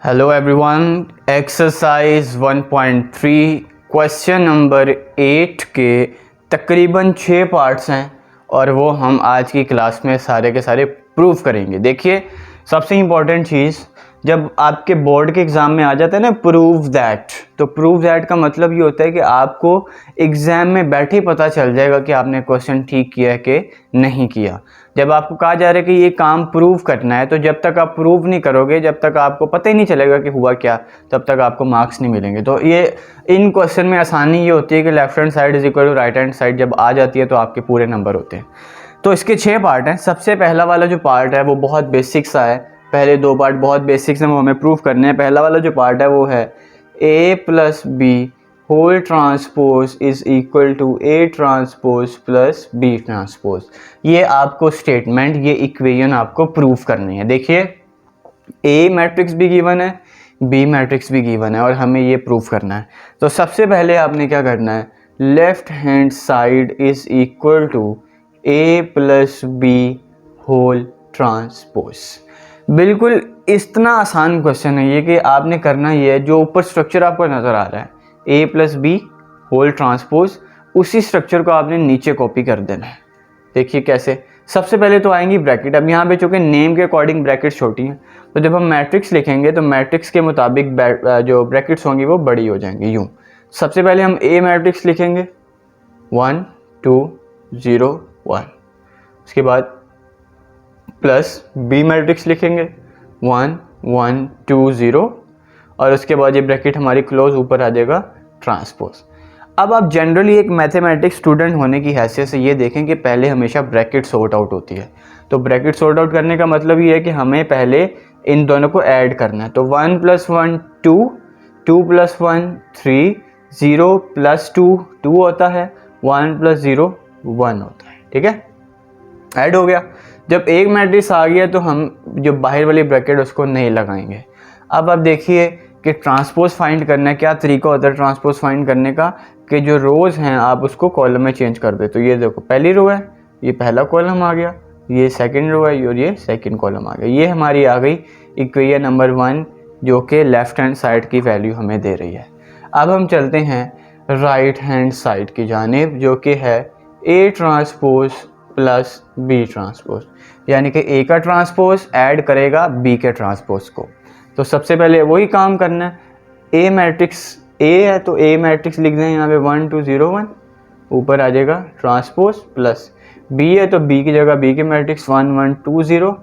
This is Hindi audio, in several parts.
Hello everyone, exercise 1.3 question number 8 के तकरीबन 6 पार्ट्स हैं और वो हम आज की क्लास में सारे के सारे प्रूव करेंगे। देखिए, सबसे इम्पॉर्टेंट चीज़ जब आपके बोर्ड के एग्ज़ाम में आ जाता है ना प्रूव दैट, तो प्रूव दैट का मतलब ये होता है कि आपको एग्ज़ाम में बैठे ही पता चल जाएगा कि आपने क्वेश्चन ठीक किया है कि नहीं किया। जब आपको कहा जा रहा है कि ये काम प्रूव करना है, तो जब तक आप प्रूव नहीं करोगे, जब तक आपको पता ही नहीं चलेगा कि हुआ क्या, तब तक आपको मार्क्स नहीं मिलेंगे। तो ये इन क्वेश्चन में आसानी ये होती है कि left hand side is equal to right hand side जब आ जाती है तो आपके पूरे नंबर होते हैं। तो इसके 6 पार्ट हैं। सबसे पहला वाला जो पार्ट है वो बहुत बेसिक सा है। पहले 2 पार्ट बहुत बेसिक्स हैं, वो हमें प्रूव करने हैं। पहला वाला जो पार्ट है वो है a plus B whole transpose is equal to a transpose plus b transpose. ये आपको स्टेटमेंट, ये इक्वेशन आपको प्रूव करनी है। देखिए, a मैट्रिक्स भी गिवन है, b मैट्रिक्स भी गिवन है और हमें ये प्रूव करना है। तो सबसे पहले आपने क्या करना है, left hand side is equal to a plus B whole transpose. बिल्कुल इतना आसान क्वेश्चन है ये कि आपने करना ये है, जो ऊपर स्ट्रक्चर आपको नज़र आ रहा है a plus B whole transpose, उसी स्ट्रक्चर को आपने नीचे कॉपी कर देना है। देखिए कैसे। सबसे पहले तो आएंगी ब्रैकेट। अब यहाँ पे चूँकि नेम के अकॉर्डिंग ब्रैकेट छोटी हैं, तो जब हम मैट्रिक्स लिखेंगे तो मैट्रिक्स के मुताबिक जो ब्रैकेट्स होंगी वो बड़ी हो जाएंगी। यूँ सबसे पहले हम a मैट्रिक्स लिखेंगे 1 2 0 1, उसके बाद प्लस बी मैट्रिक्स लिखेंगे 1 1 2 0 और उसके बाद ये ब्रैकेट हमारी क्लोज ऊपर आ जाएगा ट्रांसपोज। अब आप जनरली एक मैथमेटिक्स स्टूडेंट होने की हैसियत से ये देखें कि पहले हमेशा ब्रैकेट सॉर्ट आउट होती है। तो ब्रैकेट सॉर्ट आउट करने का मतलब ये है कि हमें पहले इन दोनों को ऐड करना है। तो 1 + 1 2, 2 + 1 3, 0 + 2 2 होता है, 1 + 0 1 होता है। ठीक है, ऐड हो गया। जब एक मैट्रिक्स आ गया तो हम जो बाहर वाली ब्रैकेट उसको नहीं लगाएंगे। अब आप देखिए कि ट्रांसपोज फाइंड करना है। क्या तरीका होता है ट्रांसपोज फाइंड करने का, कि जो रोज़ हैं आप उसको कॉलम में चेंज कर दे। तो ये देखो, पहली रो है, ये पहला कॉलम आ गया, ये सेकंड रो है और ये सेकंड कॉलम आ गया। ये हमारी आ गई इक्वेशन नंबर 1, जो कि लेफ्ट हैंड साइड की वैल्यू हमें दे रही है। अब हम चलते हैं राइट हैंड साइड की जानिब, जो कि है a transpose plus b transpose, यानी कि a का ट्रांसपोज ऐड करेगा b के ट्रांसपोज को। तो सबसे पहले वही काम करना है। a मैट्रिक्स a है तो a मैट्रिक्स लिख दें यहाँ पे 1 2 0 1, ऊपर आ जाएगा ट्रांसपोज, प्लस b है तो b की जगह b के मैट्रिक्स 1 1 2 0,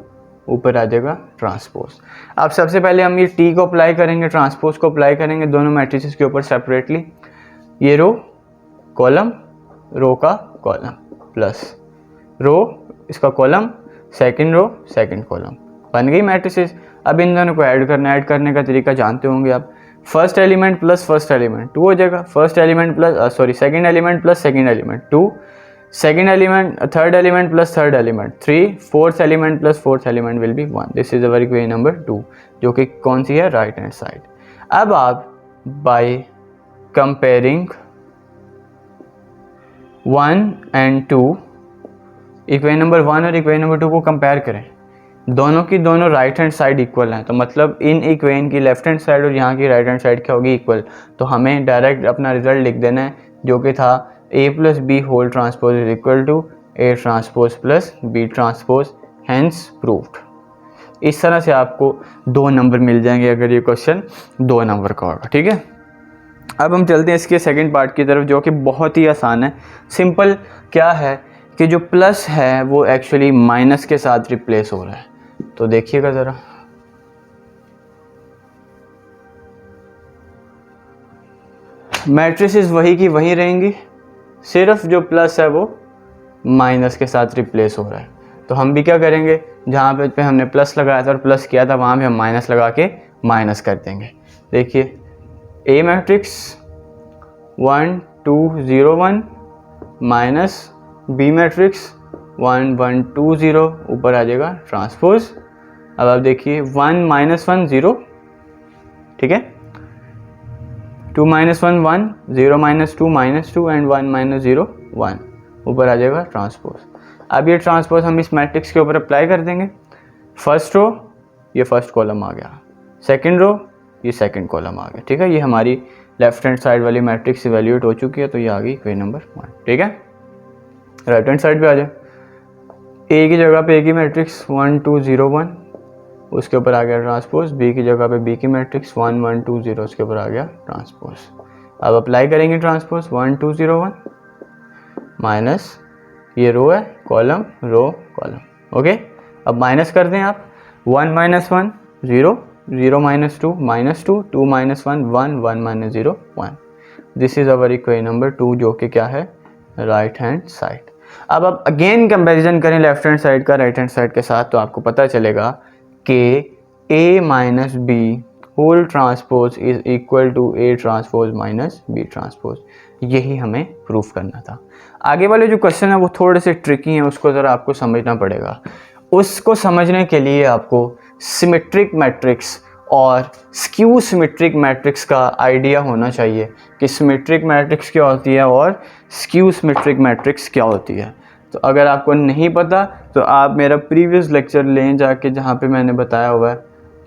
ऊपर आ जाएगा ट्रांसपोज। अब सबसे पहले हम ये t को अप्लाई करेंगे, ट्रांसपोज को अप्लाई करेंगे दोनों मैट्रिक्स के ऊपर सेपरेटली। ये रो कॉलम, रो का कॉलम, प्लस रो इसका column, second row second column, बन गई मैट्रिसेस। अब इन दोनों को ऐड करना है। ऐड करने का तरीका जानते होंगे आप। First element plus first element 2 हो जाएगा, first element plus second element plus second element 2, second element third element plus third element 3, fourth element plus fourth element will be 1। This is our equation number 2, जो कि कौन सी है, राइट हैंड साइड। अब आप by comparing 1 and 2, equation number 1 और इक्वेशन नंबर 2 को कंपेयर करें। दोनों की दोनों राइट हैंड साइड इक्वल हैं, तो मतलब इन इक्वेशन की लेफ्ट हैंड साइड और यहाँ की राइट हैंड साइड क्या होगी, इक्वल। तो हमें डायरेक्ट अपना रिजल्ट लिख देना है, जो कि था a plus B whole transpose is equal to a transpose plus b transpose, hence proved. इस तरह से आपको 2 नंबर मिल जाएंगे अगर ये क्वेश्चन 2 नंबर का होगा। ठीक है, अब हम चलते हैं इसके सेकंड पार्ट की तरफ, जो कि बहुत ही आसान है, सिंपल। क्या है कि जो प्लस है वो एक्चुअली माइनस के साथ रिप्लेस हो रहा है। तो देखिएगा ज़रा, मैट्रिसेस वही की वही रहेंगी, सिर्फ जो प्लस है वो माइनस के साथ रिप्लेस हो रहा है। तो हम भी क्या करेंगे, जहाँ पे हमने प्लस लगाया था और प्लस किया था, वहाँ पे हम माइनस लगा के माइनस कर देंगे। देखिए, a matrix 1 2 0 1 minus b matrix 1 1 2 0, ऊपर आ जाएगा ट्रांसपोज। अब आप देखिए 1 - 1 0, ठीक है, 2 - 1 1, 0 - 2 -2 एंड 1 - 0 1, ऊपर आ जाएगा ट्रांसपोज। अब ये ट्रांसपोज हम इस मैट्रिक्स के ऊपर अप्लाई कर देंगे। फर्स्ट रो, ये फर्स्ट कॉलम आ गया, सेकंड रो, ये सेकंड कॉलम आ गया, ठीक है। ये हमारी लेफ्ट हैंड साइड वाली मैट्रिक्स इवेल्यूएट हो चुकी है, तो ये आ गई इक्वेशन नंबर 1, ठीक है। राइट हैंड साइड पे आ जाए, ए की जगह पे ए की मैट्रिक्स 1 2 0 1, उसके ऊपर आ गया ट्रांसपोज, बी की जगह पे बी की मैट्रिक्स 1 1 2 0, उसके ऊपर आ गया ट्रांसपोज। अब अप्लाई करेंगे ट्रांसपोज 1 2 0 1 माइनस, ये रो है, कॉलम रो कॉलम, ओके। अब माइनस कर दें आप, 1 minus 1 0, 0 minus 2 minus 2, 2 minus 1 1, 1 minus 0 1। This is our equation number 2, जो कि क्या है, राइट हैंड साइड। अब आप अगेन कंपैरिजन करें लेफ्ट हैंड साइड का राइट हैंड साइड के साथ, तो आपको पता चलेगा कि a minus B whole transpose is equal to a transpose minus b transpose. यही हमें प्रूफ करना था। आगे वाले जो क्वेश्चन है वो थोड़े से ट्रिकी हैं, उसको ज़रा आपको समझना पड़ेगा। उसको समझने के लिए आपको सिमेट्रिक मैट्रिक्स और स्क्यू सिमेट्रिक मैट्रिक्स का आइडिया होना चाहिए कि सिमेट्रिक मैट्रिक्स क्या होती है और स्क्यू सिमेट्रिक मैट्रिक्स क्या होती है। तो अगर आपको नहीं पता तो आप मेरा प्रीवियस लेक्चर लें जाके, जहाँ पे मैंने बताया हुआ है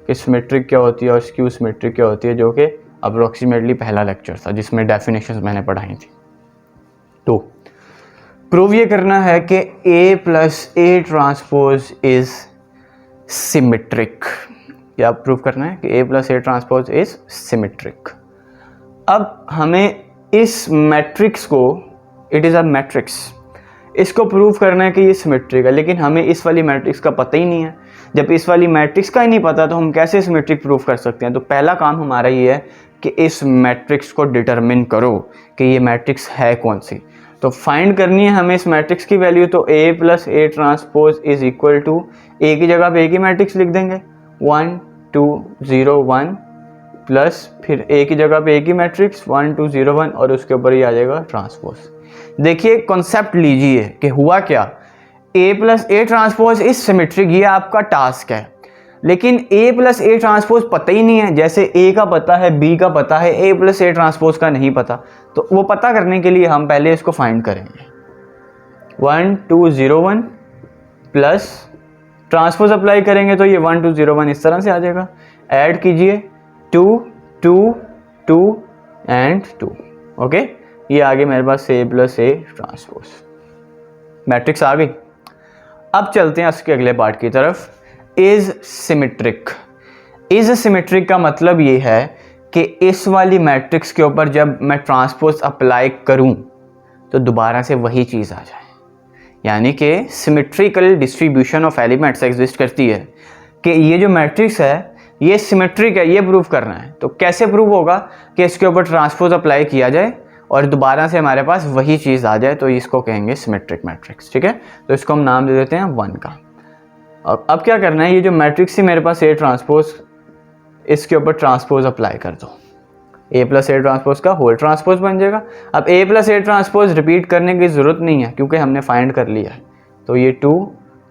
कि सिमेट्रिक क्या होती है और स्क्यू सिमेट्रिक क्या होती है, जो कि अप्रोक्सीमेटली पहला लेक्चर था जिसमें डेफिनेशंस मैंने पढ़ाई थी। तो प्रूव ये करना है कि A plus A transpose is symmetric. क्या प्रूव करना है कि A plus A transpose is symmetric. अब हमें इस मैट्रिक्स को, इट इज़ अ मैट्रिक्स, इसको प्रूव करना है कि ये सिमेट्रिक है, लेकिन हमें इस वाली मैट्रिक्स का पता ही नहीं है। जब इस वाली मैट्रिक्स का ही नहीं पता तो हम कैसे सिमेट्रिक प्रूव कर सकते हैं। तो पहला काम हमारा ये है कि इस मैट्रिक्स को डिटरमिन करो कि ये मैट्रिक्स है कौन सी। तो फाइंड करनी है हमें इस मैट्रिक्स की वैल्यू। तो A plus A transpose is equal to, A की जगह पे A की मैट्रिक्स लिख देंगे 1 2 0 1, प्लस फिर A की जगह पे A की मैट्रिक्स 1 2 0 1, और उसके ऊपर ही आ जाएगा ट्रांसपोज। देखिए कॉन्सेप्ट लीजिए कि हुआ क्या, A plus A transpose is symmetric, ये आपका टास्क है। लेकिन A प्लस A ट्रांसपोज पता ही नहीं है। जैसे A का पता है, B का पता है, A प्लस A ट्रांसपोज का नहीं पता। तो वो पता करने के लिए हम पहले इसको फाइंड करेंगे। 1 2 0 1 प्लस ट्रांसपोज अप्लाई करेंगे तो ये 1 2 0 1 इस तरह से आ जाएगा। ऐड कीजिए 2 2 2 एंड 2, ओके। ये आगे मेरे पास A plus A transpose matrix आ गई। अब चलते हैं इसके अगले पार्ट की तरफ। Is symmetric. इज सिमेट्रिक का मतलब ये है कि इस वाली मैट्रिक्स के ऊपर जब मैं ट्रांसपोज अप्लाई करूं तो दोबारा से वही चीज़ आ जाए, यानी कि symmetrical distribution of elements exist करती है कि ये जो मैट्रिक्स है ये सिमेट्रिक है, ये प्रूव करना है। तो कैसे प्रूव होगा कि इसके ऊपर ट्रांसपोज अप्लाई किया जाए और दोबारा से हमारे पास वही चीज़ आ जाए, तो इसको कहेंगे सिमेट्रिक मैट्रिक्स, ठीक है। तो इसको हम नाम दे देते हैं 1 का। और अब क्या करना है, ये जो मैट्रिक्स है मेरे पास A ट्रांसपोज, इसके ऊपर ट्रांसपोज अप्लाई कर दो। A प्लस A ट्रांसपोज का होल ट्रांसपोज बन जाएगा। अब A plus A transpose repeat करने की ज़रूरत नहीं है क्योंकि हमने फाइंड कर लिया है। तो ये 2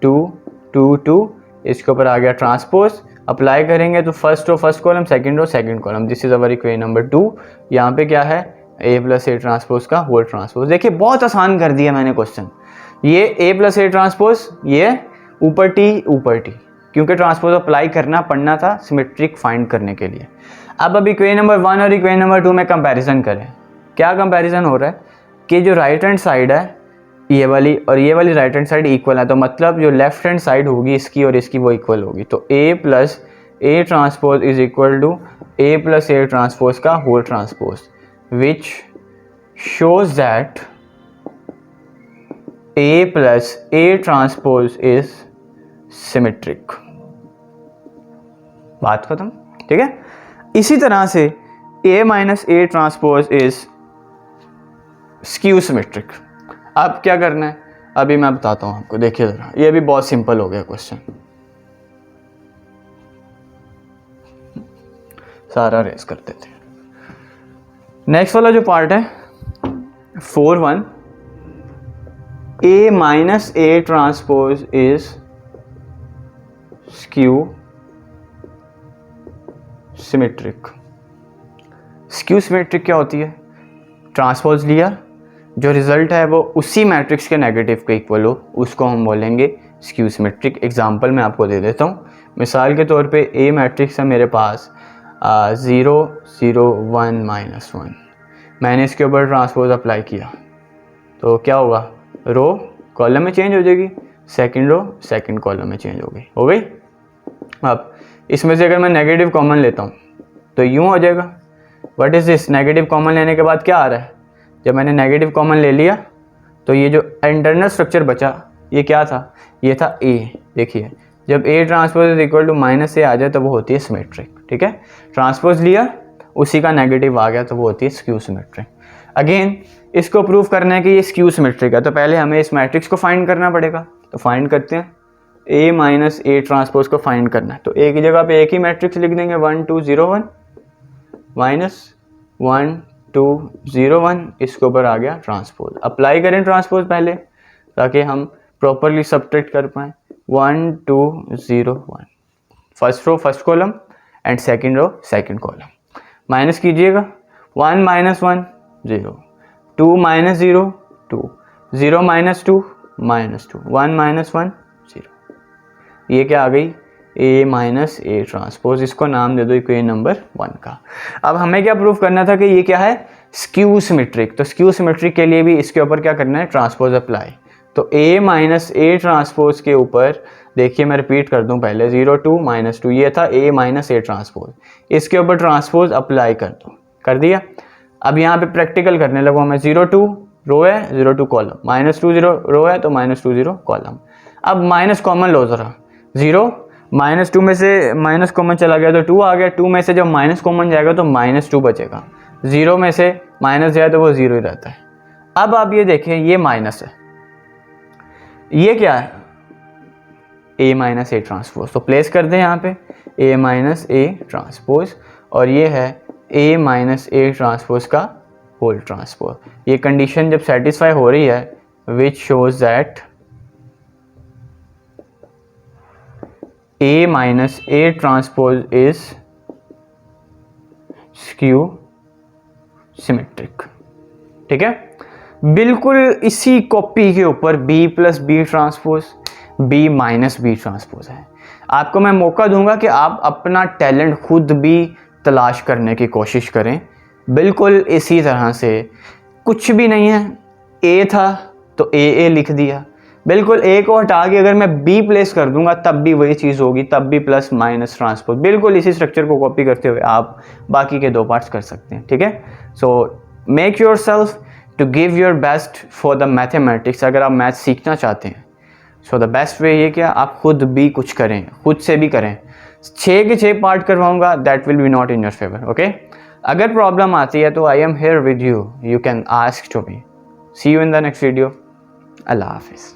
2 2 2, इसके ऊपर आ गया ट्रांसपोज। अप्लाई करेंगे तो first row first column, second row second column. This is our equation number 2। यहाँ पे क्या है, A प्लस A ट्रांसपोज का होल ट्रांसपोज। देखिए बहुत आसान कर दिया मैंने क्वेश्चन। ये A प्लस A ट्रांसपोज, ये ऊपर T, क्योंकि ट्रांसपोज अप्लाई करना पड़ना था सिमेट्रिक फाइंड करने के लिए। अब इक्वेशन नंबर 1 और इक्वेशन नंबर 2 में कंपैरिजन करें। क्या कंपैरिजन हो रहा है कि जो राइट हैंड साइड है ये वाली और ये वाली राइट हैंड साइड इक्वल है, तो मतलब जो लेफ्ट हैंड साइड होगी इसकी और इसकी वो इक्वल होगी। तो A plus A transpose is equal to A plus A transpose का whole transpose, which shows that A plus A transpose is symmetric. बात खत्म, ठीक है। इसी तरह से A minus A transpose is skew symmetric. अब क्या करना है, अभी मैं बताता हूं आपको। देखिए जरा, ये भी बहुत सिंपल हो गया क्वेश्चन, सारा रेस कर देते हैं। नेक्स्ट वाला जो पार्ट है 4(1), A minus A transpose is skew symmetric. Skew symmetric क्या होती है, ट्रांसपोज लिया, जो रिजल्ट है वो उसी मैट्रिक्स के नेगेटिव के इक्वल हो, उसको हम बोलेंगे स्क्यू सिमेट्रिक। एग्जांपल मैं आपको दे देता हूँ। मिसाल के तौर पे ए मैट्रिक्स है मेरे पास 0 0 1 -1, मैंने इसके ऊपर ट्रांसपोज अप्लाई किया तो क्या होगा, रो कॉलम में चेंज हो जाएगी, सेकंड रो सेकंड कॉलम में चेंज हो गई। अब इसमें से अगर मैं नेगेटिव कॉमन लेता हूँ तो यूँ हो जाएगा। What is this, negative common लेने के बाद क्या आ रहा है, जब मैंने नेगेटिव कॉमन ले लिया तो ये जो इंटरनल स्ट्रक्चर बचा ये क्या था, ये था ए। देखिए जब A transpose is equal to -a आ जाए तो वो होती है सिमेट्रिक, ठीक है। ट्रांसपोज लिया उसी का नेगेटिव आ गया तो वो होती है स्क्यू सिमेट्रिक। अगेन इसको प्रूव करना है कि ये स्क्यू सिमेट्रिक है तो पहले हमें इस मैट्रिक्स को फाइंड करना पड़ेगा। तो फाइंड करते हैं, a माइनस ए ट्रांसपोज को फाइंड करना है तो ए की जगह पे एक ही मैट्रिक्स लिख देंगे 1 2 0 1 माइनस 1 2 0 1, इसके ऊपर आ गया ट्रांसपोज। अप्लाई करें ट्रांसपोज पहले ताकि हम प्रॉपरली सब्ट्रैक्ट कर पाएँ। 1 2 0 1, first row first column and second row second column. Minus कीजिएगा, 1 -1 0, 2 -0 2, 0 -2 -2, 1 -1 0। ये क्या आ गई, a माइनस ए ट्रांसपोज, इसको नाम दे दो इक्वेशन नंबर 1 का। अब हमें क्या प्रूव करना था कि ये क्या है, स्क्यू सिमेट्रिक। तो स्क्यू सिमेट्रिक के लिए भी इसके ऊपर क्या करना है, ट्रांसपोज अप्लाई। तो a माइनस ए ट्रांसपोज के ऊपर देखिए मैं रिपीट कर दूं पहले, 0 2 -2 ये था a माइनस ए ट्रांसपोज, इसके ऊपर ट्रांसपोज अप्लाई कर दो, कर दिया। अब यहाँ पे प्रैक्टिकल करने लगो मैं, 0 2 रो है 0 2 कॉलम, -2 0 रो है तो -2 0 कॉलम। अब माइनस कॉमन लो जरा, 0 -2 में से माइनस कॉमन चला गया तो 2 आ गया, 2 में से जब माइनस कॉमन जाएगा तो -2 बचेगा, 0 में से माइनस जाए तो वो 0 ही रहता है। अब आप ये देखें ये माइनस है, ये क्या है, a माइनस ए ट्रांसपोज। तो प्लेस कर दें यहाँ पे a माइनस ए ट्रांसपोज और ये है a माइनस ए ट्रांसपोज का होल ट्रांसपोज। ये कंडीशन जब सेटिस्फाई हो रही है which shows that a minus A transpose is skew symmetric, ठीक है। बिल्कुल इसी कॉपी के ऊपर b plus B transpose, b minus B transpose है। आपको मैं मौका दूंगा कि आप अपना टैलेंट खुद भी तलाश करने की कोशिश करें, बिल्कुल इसी तरह से। कुछ भी नहीं है, a था तो a लिख दिया, बिल्कुल a को हटा के अगर मैं b प्लेस कर दूंगा तब भी वही चीज़ होगी, तब भी प्लस माइनस ट्रांसपोज। बिल्कुल इसी स्ट्रक्चर को कॉपी करते हुए आप बाकी के 2 पार्ट्स कर सकते हैं, ठीक है। So make yourself to give your best for the mathematics. अगर आप मैथ सीखना चाहते हैं सो द बेस्ट वे ये क्या, आप खुद भी कुछ करें, खुद से भी करें। 6 के 6 पार्ट करवाऊंगा, that will be not in your favour, okay. अगर प्रॉब्लम आती है तो I am here with you, you can ask to me. See you in the next video, अल्लाह हाफिज़।